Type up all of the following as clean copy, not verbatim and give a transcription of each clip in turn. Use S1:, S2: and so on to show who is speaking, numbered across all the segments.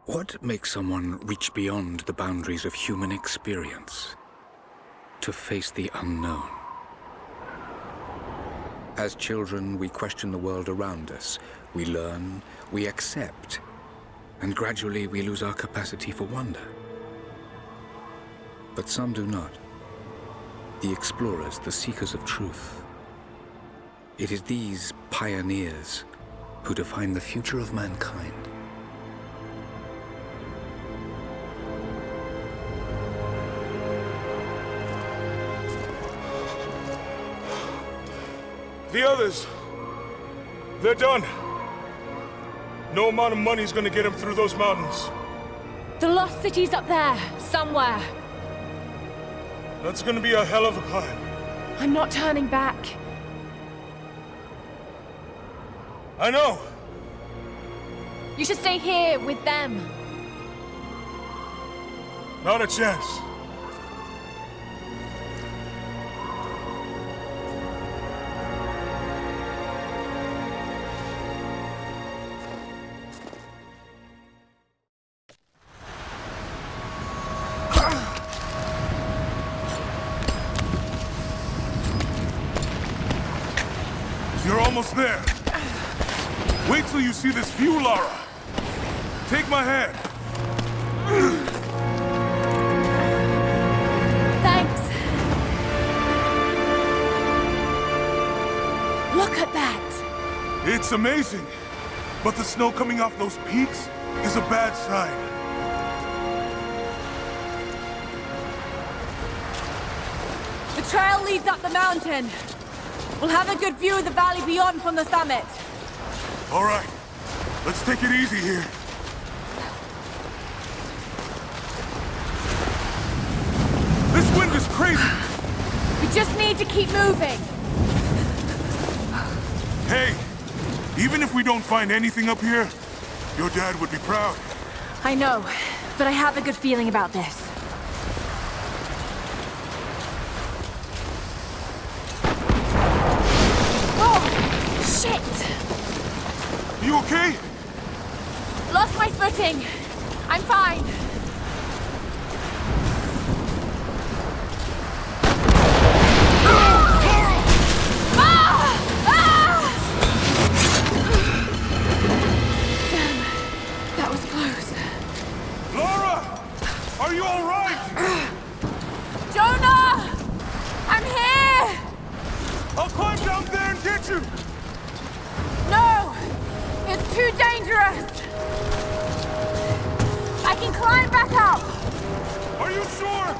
S1: What makes someone reach beyond the boundaries of human experience to face the unknown? As children, we question the world around us. We learn, we accept, and gradually we lose our capacity for wonder. But some do not. The explorers, the seekers of truth. It is these pioneers who define the future of mankind.
S2: The others, they're done. No amount of money's gonna get them through those mountains.
S3: The lost city's up there, somewhere.
S2: That's gonna be a hell of a climb.
S3: I'm not turning back.
S2: I know.
S3: You should stay here with them.
S2: Not a chance. You're almost there. Wait till you see this view, Lara. Take my hand.
S3: Thanks. Look at that.
S2: It's amazing. But the snow coming off those peaks is a bad sign.
S3: The trail leads up the mountain. We'll have a good view of the valley beyond from the summit.
S2: All right. Let's take it easy here. This wind is crazy.
S3: We just need to keep moving.
S2: Hey, even if we don't find anything up here, your dad would be proud.
S3: I know, but I have a good feeling about this. Oh, shit!
S2: You okay?
S3: Lost my footing. I'm fine. Too dangerous! I can climb back up!
S2: Are you sure?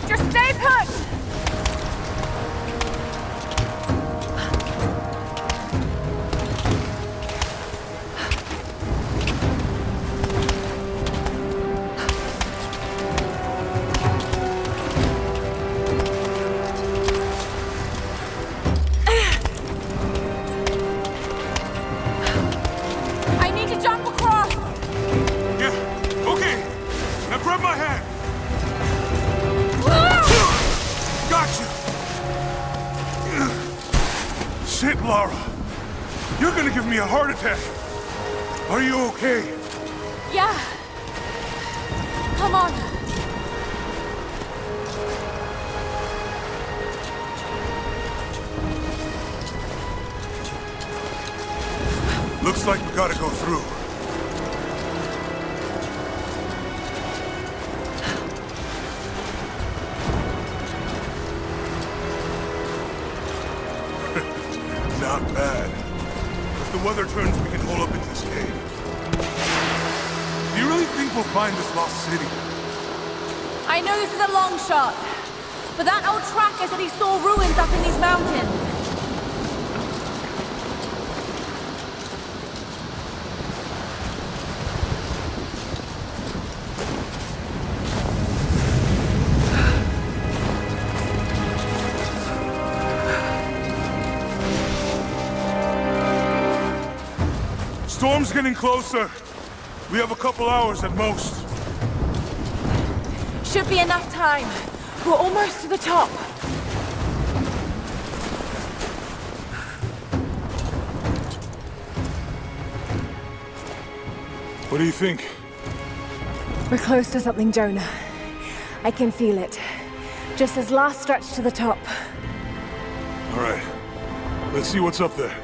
S3: Just stay put!
S2: Shit, Lara. You're gonna give me a heart attack. Are you okay?
S3: Yeah. Come on.
S2: Looks like we gotta go through. Not bad. If the weather turns, we can hole up in this cave. Do you really think we'll find this lost city?
S3: I know this is a long shot, but that old tracker said he saw ruins up in these mountains.
S2: Storm's getting closer. We have a couple hours at most.
S3: Should be enough time. We're almost to the top.
S2: What do you think?
S3: We're close to something, Jonah. I can feel it. Just this last stretch to the top.
S2: All right. Let's see what's up there.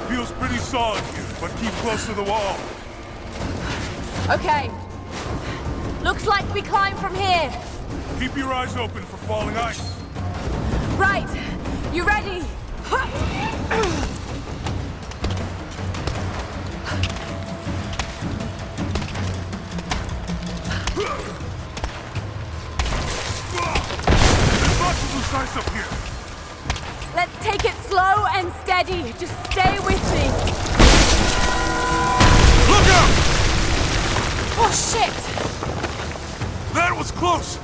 S2: Feels pretty solid here, but keep close to the wall.
S3: Okay. Looks like we climb from here.
S2: Keep your eyes open for falling ice.
S3: Right. You ready?
S2: There's lots of loose ice up here.
S3: Let's take it slow and steady. Just stay with me.
S2: Look out!
S3: Oh, shit!
S2: That was close.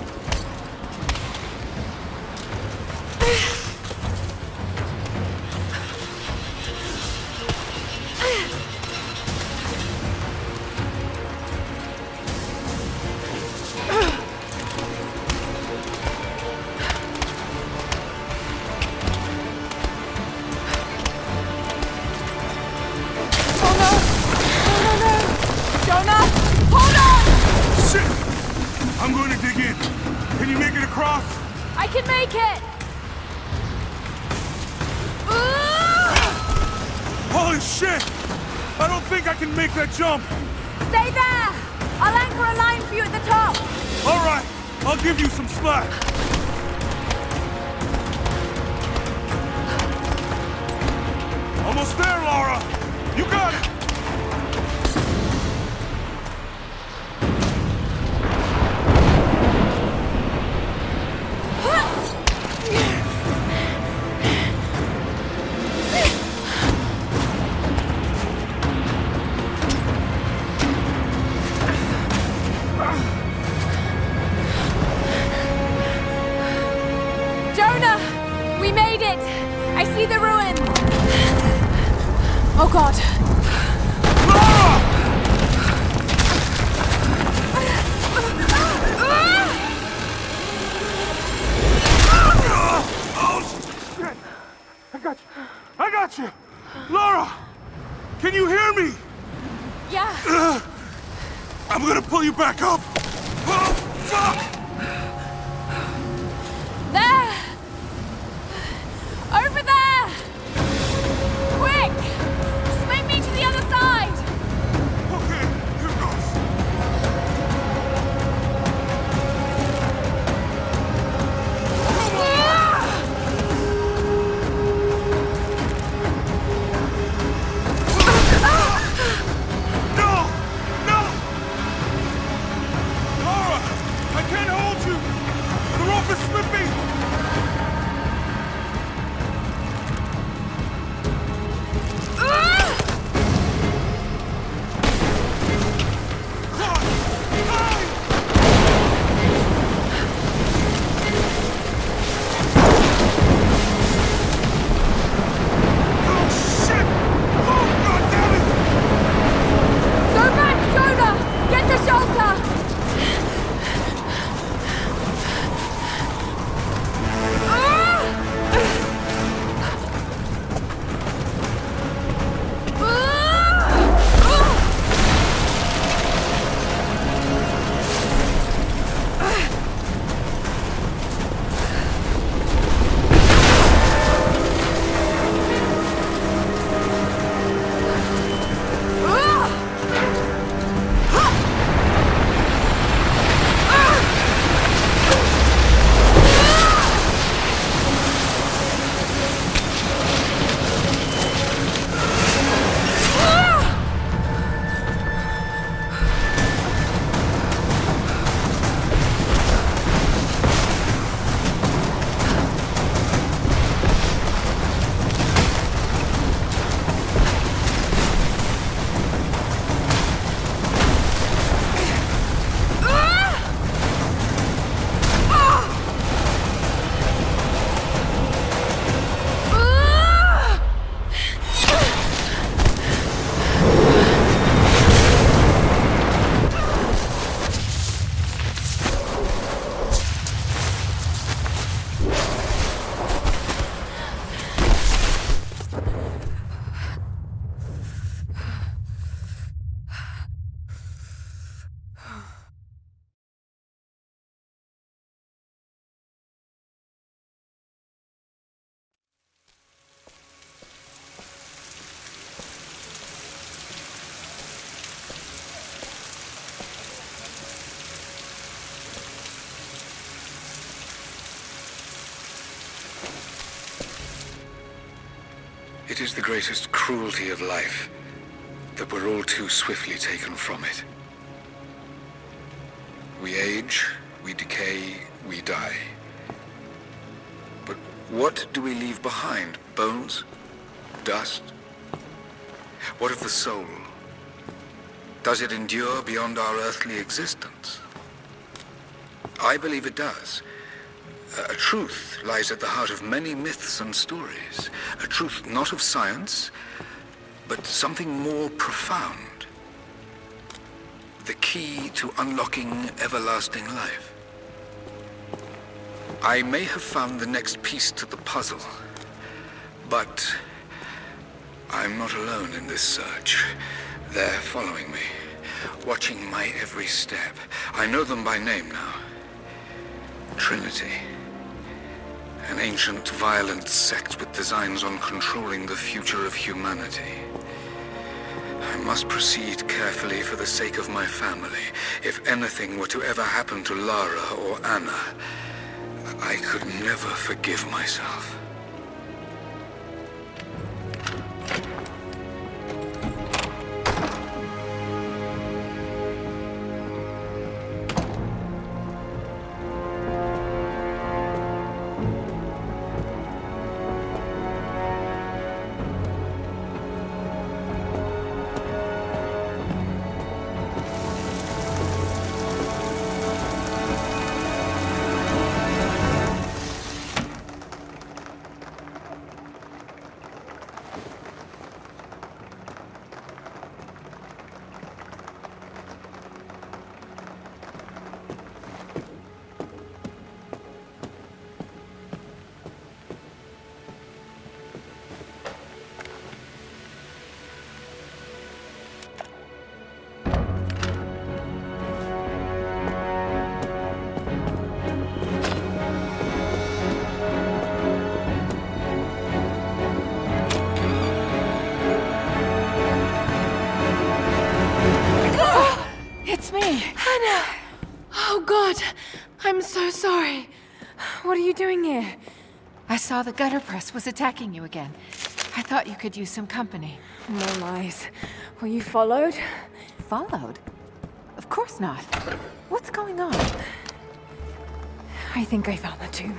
S2: I'm going to dig in. Can you make it across?
S3: I can make it!
S2: Holy shit! I don't think I can make that jump.
S3: Stay there! I'll anchor a line for you at the top.
S2: All right, I'll give you some slack. Almost there, Laura. You got it.
S3: Jonah! We made it! I see the ruins! Oh god.
S2: Oh, shit! I got you! Laura! Can you hear me?
S3: Yeah.
S2: I'm gonna pull you back up! Oh, fuck!
S3: There! Over there! Quick! Swing me to the other side!
S2: Okay, here goes. No! No! Laura! I can't hold you! The rope is slipping!
S3: Go back, Jonah! Get to shelter!
S1: It is the greatest cruelty of life that we're all too swiftly taken from it. We age, we decay, we die. But what do we leave behind? Bones? Dust? What of the soul? Does it endure beyond our earthly existence? I believe it does. A truth lies at the heart of many myths and stories. A truth not of science, but something more profound. The key to unlocking everlasting life. I may have found the next piece to the puzzle, but I'm not alone in this search. They're following me, watching my every step. I know them by name now. Trinity. An ancient, violent sect with designs on controlling the future of humanity. I must proceed carefully for the sake of my family. If anything were to ever happen to Lara or Anna, I could never forgive myself.
S3: It's me! Hannah! Oh God! I'm so sorry. What are you doing here?
S4: I saw the gutter press was attacking you again. I thought you could use some company.
S3: No lies. Were you followed?
S4: Followed? Of course not. What's going on?
S3: I think I found the tomb.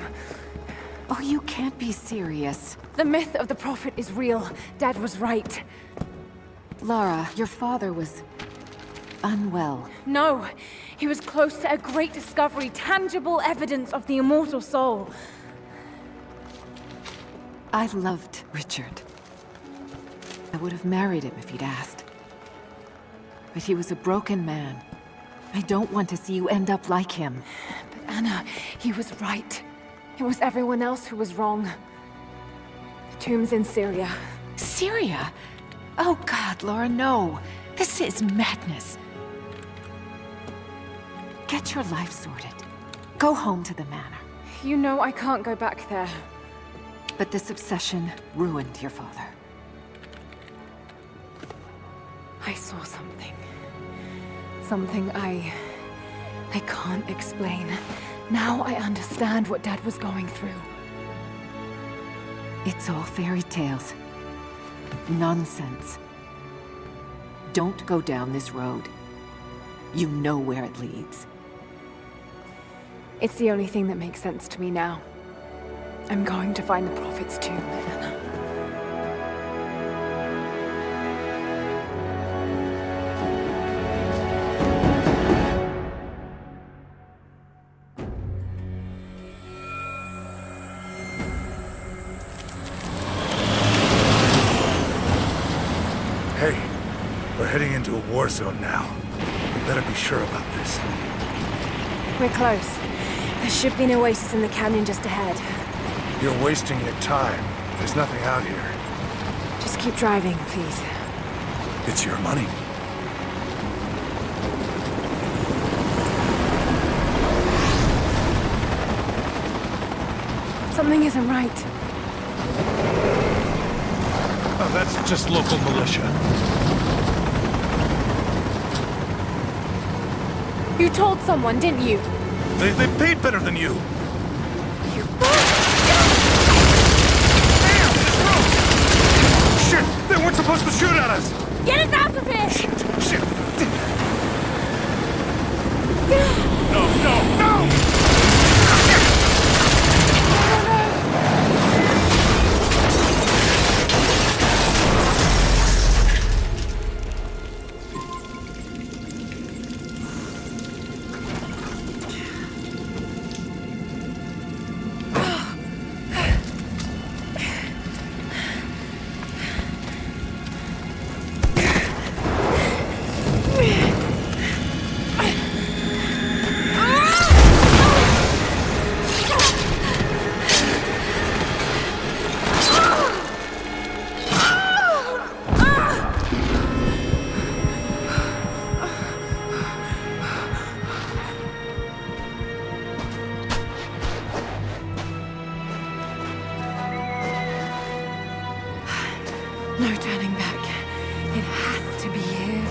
S4: Oh, you can't be serious.
S3: The myth of the Prophet is real. Dad was right.
S4: Lara, your father was unwell.
S3: No, he was close to a great discovery, tangible evidence of the immortal soul.
S4: I loved Richard. I would have married him if he'd asked. But he was a broken man. I don't want to see you end up like him.
S3: But Anna, he was right. It was everyone else who was wrong. The tomb's in Syria.
S4: Syria? Oh God, Laura, no. This is madness. Get your life sorted. Go home to the manor.
S3: You know I can't go back there.
S4: But this obsession ruined your father.
S3: I saw something. Something I can't explain. Now I understand what Dad was going through.
S4: It's all fairy tales. Nonsense. Don't go down this road. You know where it leads.
S3: It's the only thing that makes sense to me now. I'm going to find the Prophet's tomb, Anna.
S2: Hey, we're heading into a war zone now. We better be sure about this.
S3: We're close. There should be an oasis in the canyon just ahead.
S2: You're wasting your time. There's nothing out here.
S3: Just keep driving, please.
S2: It's your money.
S3: Something isn't right.
S2: Oh, that's just local militia.
S3: You told someone, didn't you?
S2: They paid better than you.
S3: You
S2: weren't supposed to shoot at us!
S3: Get us out of here!
S2: Shit! No, no, no!
S3: No turning back. It has to be here.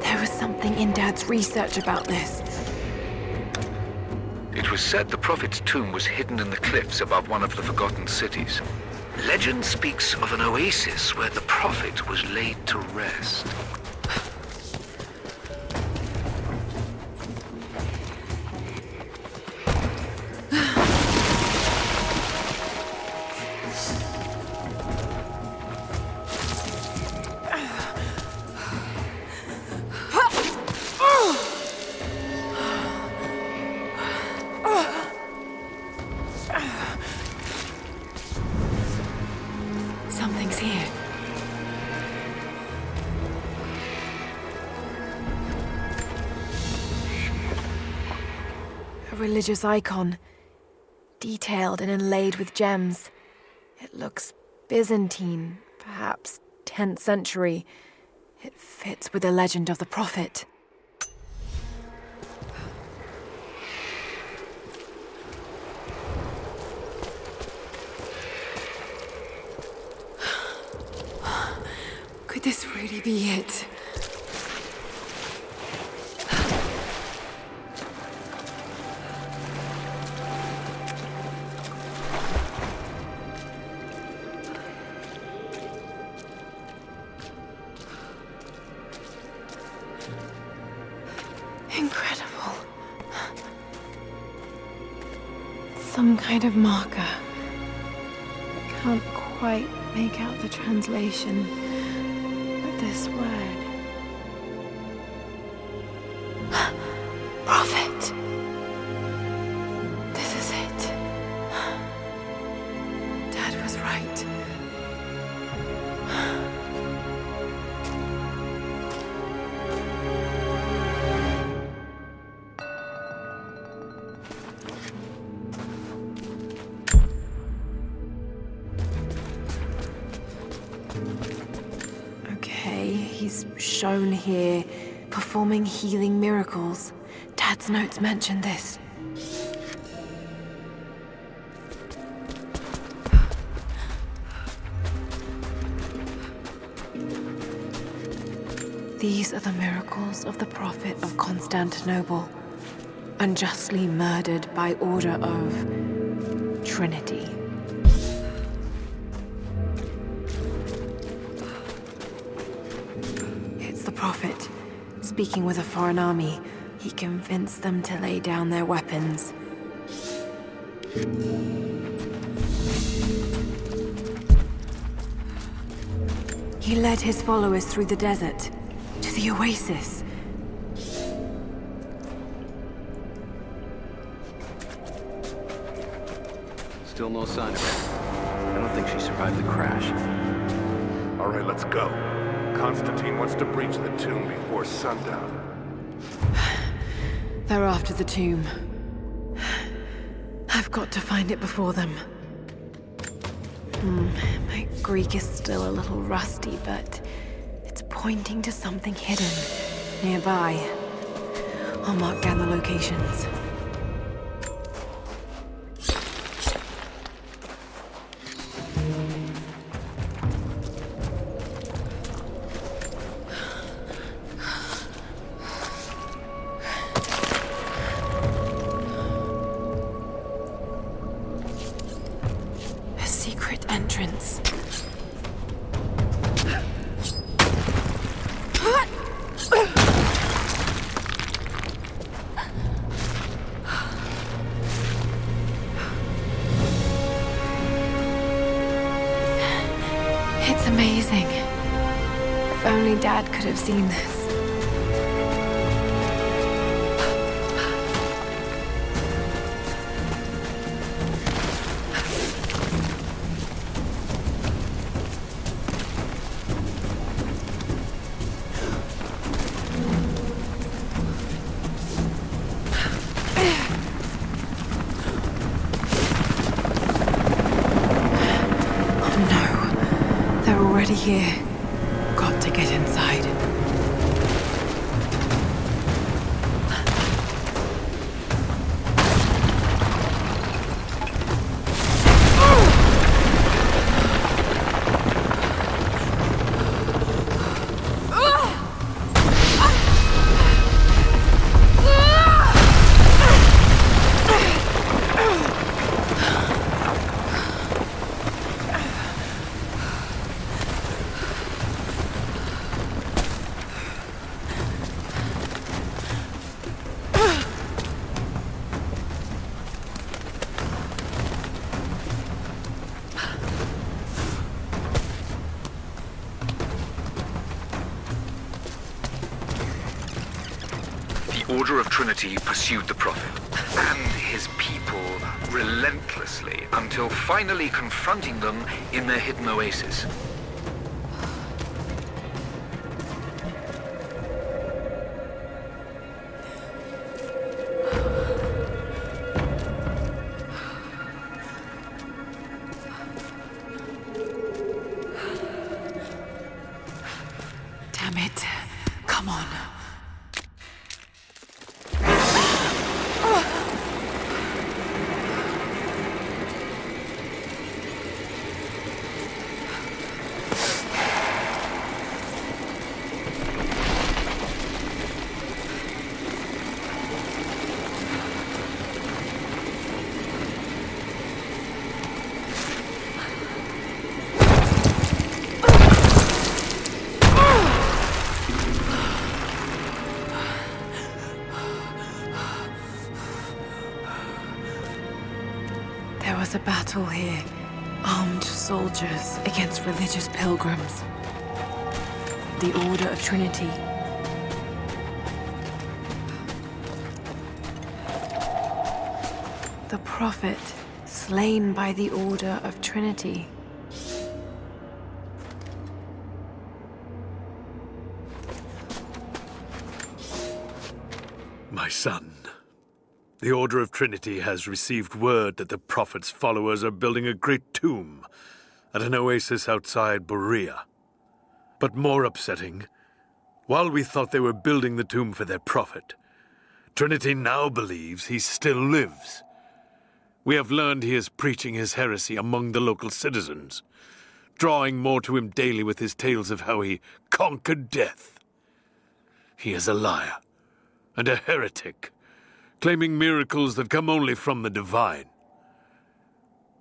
S3: There was something in Dad's research about this.
S1: It was said the Prophet's tomb was hidden in the cliffs above one of the forgotten cities. Legend speaks of an oasis where the Prophet was laid to rest.
S3: Something's here. A religious icon, detailed and inlaid with gems. It looks Byzantine, perhaps 10th century. It fits with the legend of the Prophet. Could this really be it? Incredible. Some kind of marker. Can't quite make out the translation. This word. Prophet. This is it. Dad was right. He's shown here, performing healing miracles. Dad's notes mention this. These are the miracles of the Prophet of Constantinople, unjustly murdered by order of Trinity. Prophet, speaking with a foreign army, he convinced them to lay down their weapons. He led his followers through the desert, to the oasis.
S5: Still no sign of her. I don't think she survived the crash.
S2: All right, let's go. Constantine wants to breach the tomb before sundown.
S3: They're after the tomb. I've got to find it before them. My Greek is still a little rusty, but it's pointing to something hidden nearby. I'll mark down the locations. entrance. It's amazing. If only Dad could have seen this. Here. Got to get inside.
S1: The Order of Trinity pursued the Prophet and his people relentlessly until finally confronting them in their hidden oasis.
S3: Damn it. Come on. There was a battle here. Armed soldiers against religious pilgrims. The Order of Trinity. The Prophet, slain by the Order of Trinity.
S6: My son, the Order of Trinity has received word that the Prophet's followers are building a great tomb at an oasis outside Berea. But more upsetting, while we thought they were building the tomb for their Prophet, Trinity now believes he still lives. We have learned he is preaching his heresy among the local citizens, drawing more to him daily with his tales of how he conquered death. He is a liar and a heretic, claiming miracles that come only from the divine.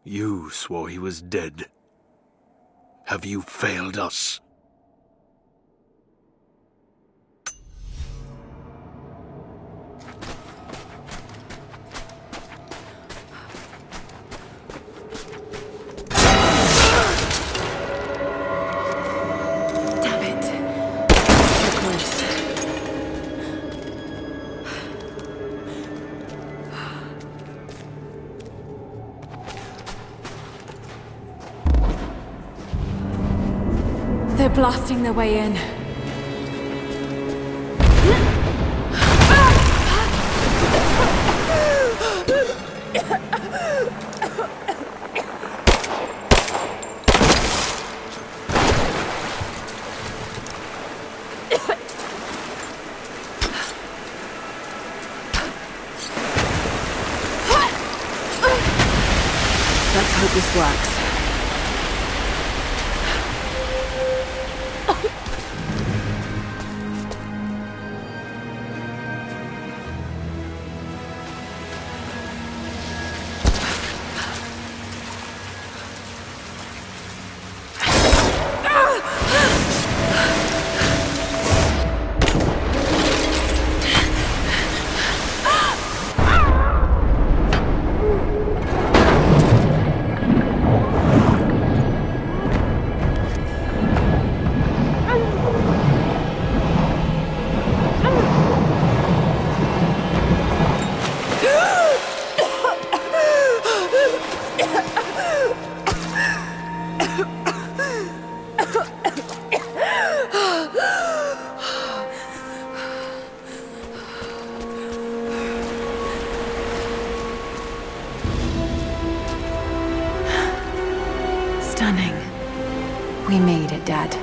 S6: You swore he was dead. Have you failed us?
S3: Damn it. Too close. They're blasting their way in. Let's hope this works. Stunning. We made it, Dad.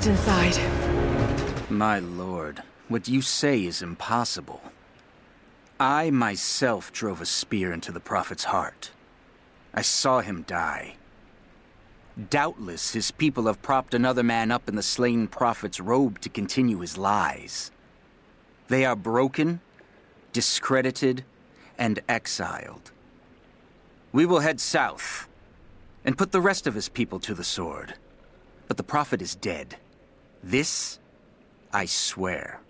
S3: Inside.
S7: My lord, what you say is impossible. I myself drove a spear into the Prophet's heart. I saw him die. Doubtless his people have propped another man up in the slain Prophet's robe to continue his lies. They are broken, discredited, and exiled. We will head south and put the rest of his people to the sword. But the Prophet is dead. This, I swear.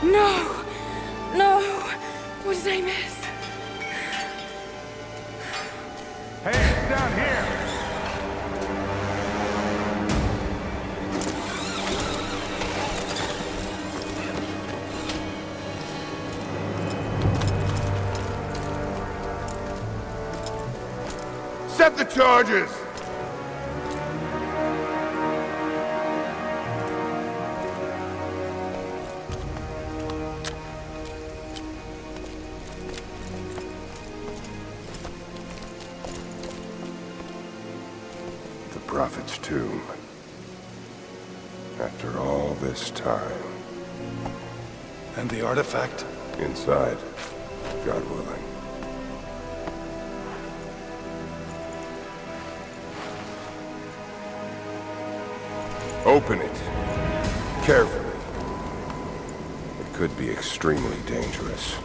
S3: No! No! What did I miss?
S2: Hey, down here! Set the charges! The Prophet's tomb.
S8: After all this time.
S2: And the artifact?
S8: Inside. God willing. Open it. Carefully. It could be extremely dangerous.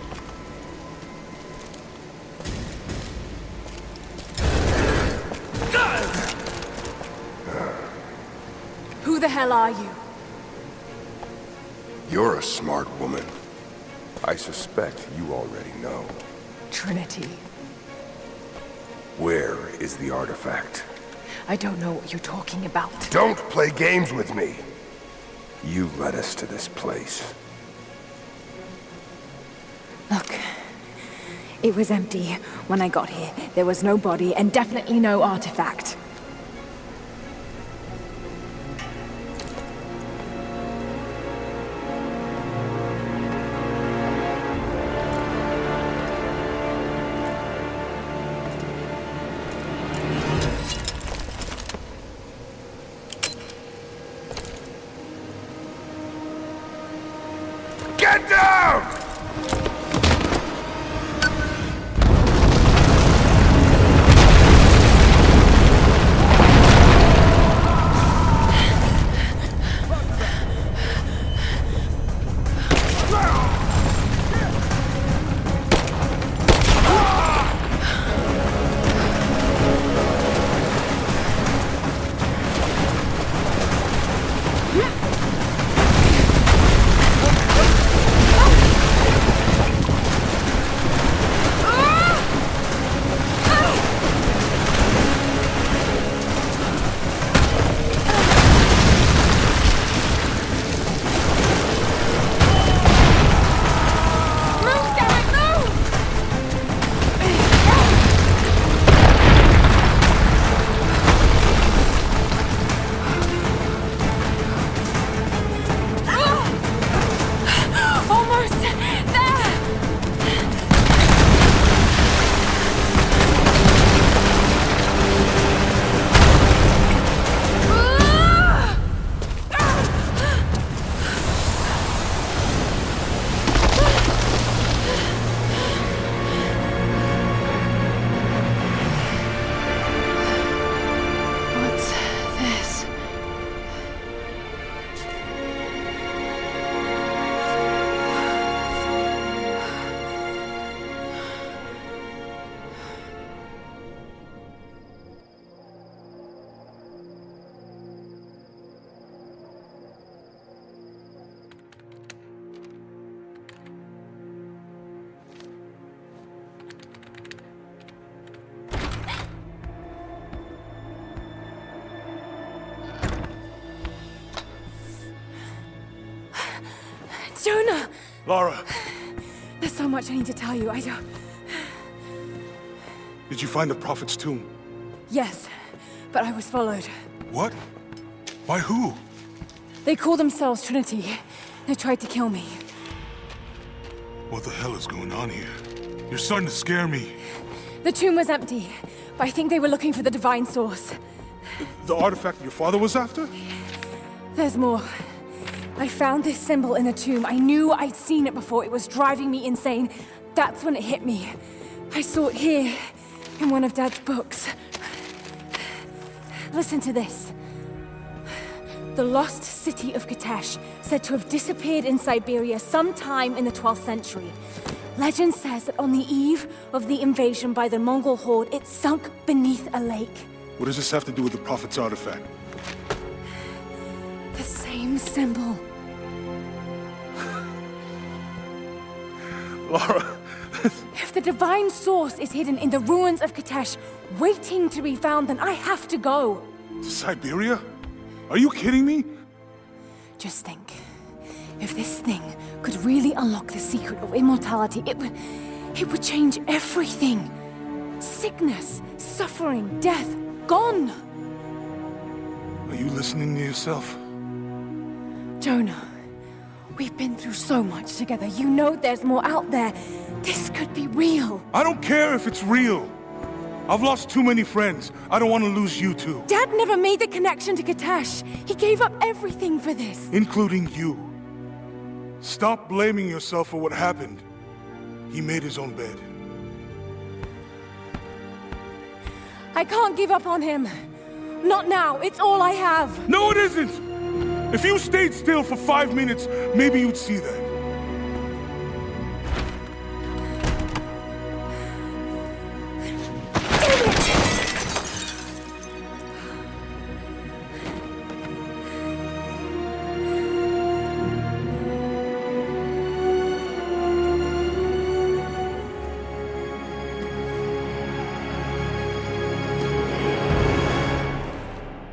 S3: Who the hell are you?
S8: You're a smart woman. I suspect you already know.
S3: Trinity.
S8: Where is the artifact?
S3: I don't know what you're talking about.
S8: Don't play games with me! You led us to this place.
S3: Look, it was empty when I got here. There was no body and definitely no artifact.
S8: Get down!
S3: Jonah!
S2: Lara,
S3: There's so much I need to tell you. I don't...
S2: did you find the Prophet's tomb?
S3: Yes, but I was followed.
S2: What? By who?
S3: They call themselves Trinity. They tried to kill me.
S2: What the hell is going on here? You're starting to scare me.
S3: The tomb was empty, but I think they were looking for the divine source.
S2: The artifact your father was after?
S3: There's more. I found this symbol in the tomb. I knew I'd seen it before. It was driving me insane. That's when it hit me. I saw it here, in one of Dad's books. Listen to this. The lost city of Katesh, said to have disappeared in Siberia sometime in the 12th century. Legend says that on the eve of the invasion by the Mongol horde, it sunk beneath a lake.
S2: What does this have to do with the Prophet's artifact?
S3: The same symbol.
S2: Lara!
S3: If the divine source is hidden in the ruins of Katesh, waiting to be found, then I have to go.
S2: To Siberia? Are you kidding me?
S3: Just think. If this thing could really unlock the secret of immortality, it would change everything. Sickness, suffering, death, gone.
S2: Are you listening to yourself?
S3: Jonah, we've been through so much together. You know there's more out there. This could be real.
S2: I don't care if it's real. I've lost too many friends. I don't want to lose you too.
S3: Dad never made the connection to Kitesh. He gave up everything for this.
S2: Including you. Stop blaming yourself for what happened. He made his own bed.
S3: I can't give up on him. Not now. It's all I have.
S2: No, it isn't! If you stayed still for 5 minutes, maybe you'd see that.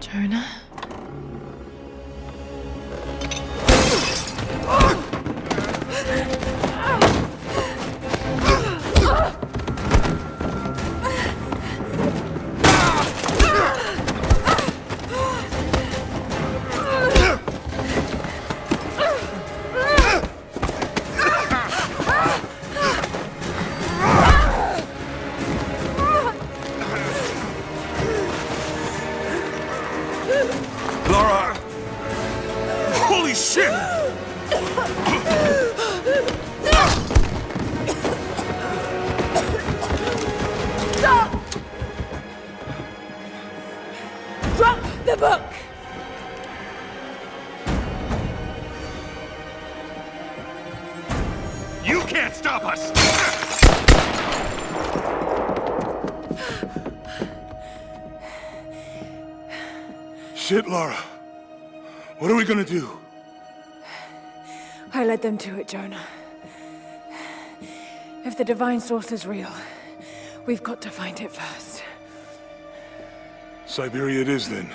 S3: Jonah?
S2: Lara! Holy shit!
S3: Stop! Drop the book!
S2: You can't stop us! Shit, Lara. What are we gonna do?
S3: I led them to it, Jonah. If the divine source is real, we've got to find it first.
S2: Siberia it is, then.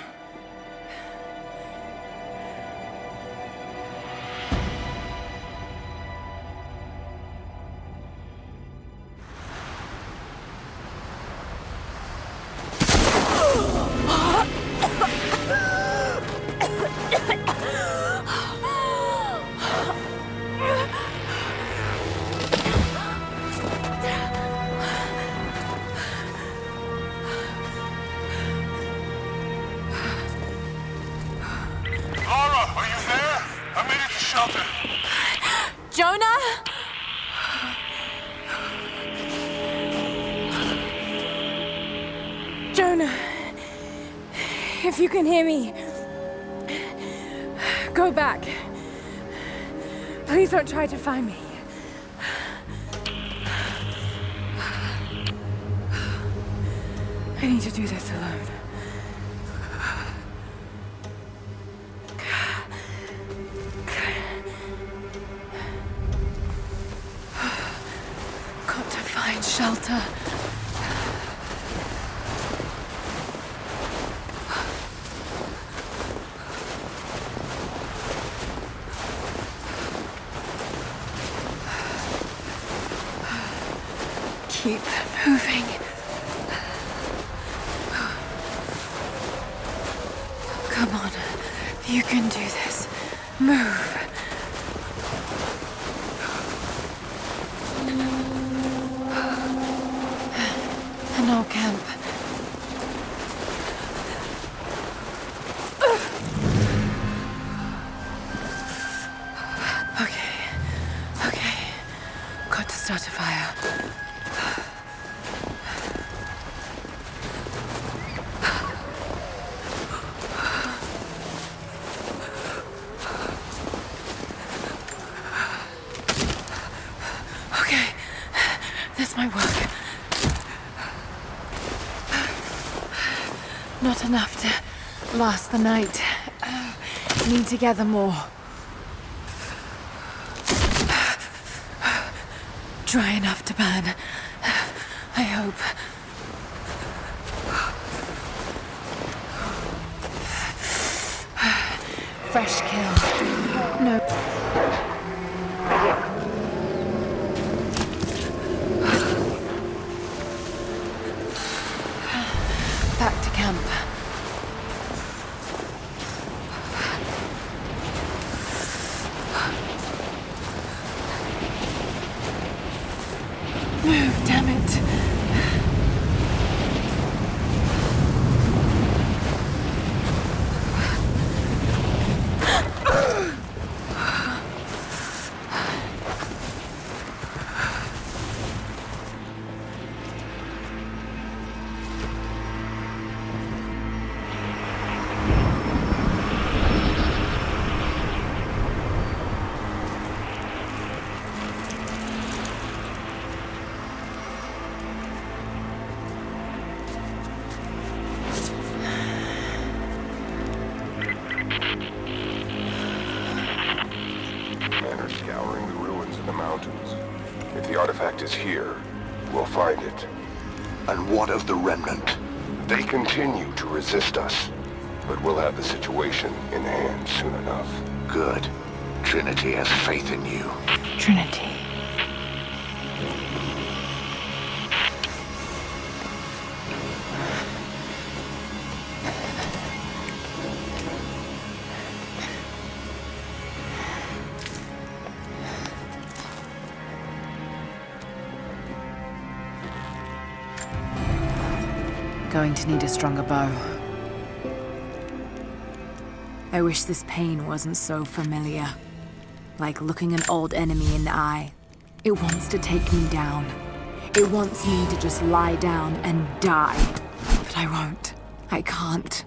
S2: Lara, are you there? I made it to shelter.
S3: Jonah? Jonah, if you can hear me, go back. Please don't try to find me. I need to do this alone. Got to find shelter. Keep moving. Come on, you can do this. Move. An old camp. Okay. Got to start a fire. Okay, this might work. Not enough to last the night. Need to gather more. Dry enough to burn. I hope. Fresh kill. No. Back to camp. Move, damn it.
S8: And what of the Remnant? They continue to resist us, but we'll have the situation in hand soon enough. Good. Trinity has faith in you.
S3: Trinity. Going to need a stronger bow. I wish this pain wasn't so familiar. Like looking an old enemy in the eye. It wants to take me down. It wants me to just lie down and die. But I won't. I can't.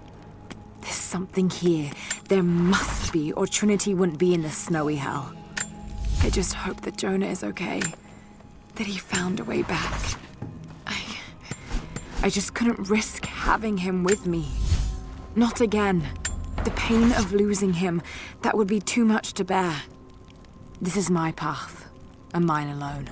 S3: There's something here. There must be, or Trinity wouldn't be in this snowy hell. I just hope that Jonah is okay. That he found a way back. I just couldn't risk having him with me. Not again. The pain of losing him, that would be too much to bear. This is my path, and mine alone.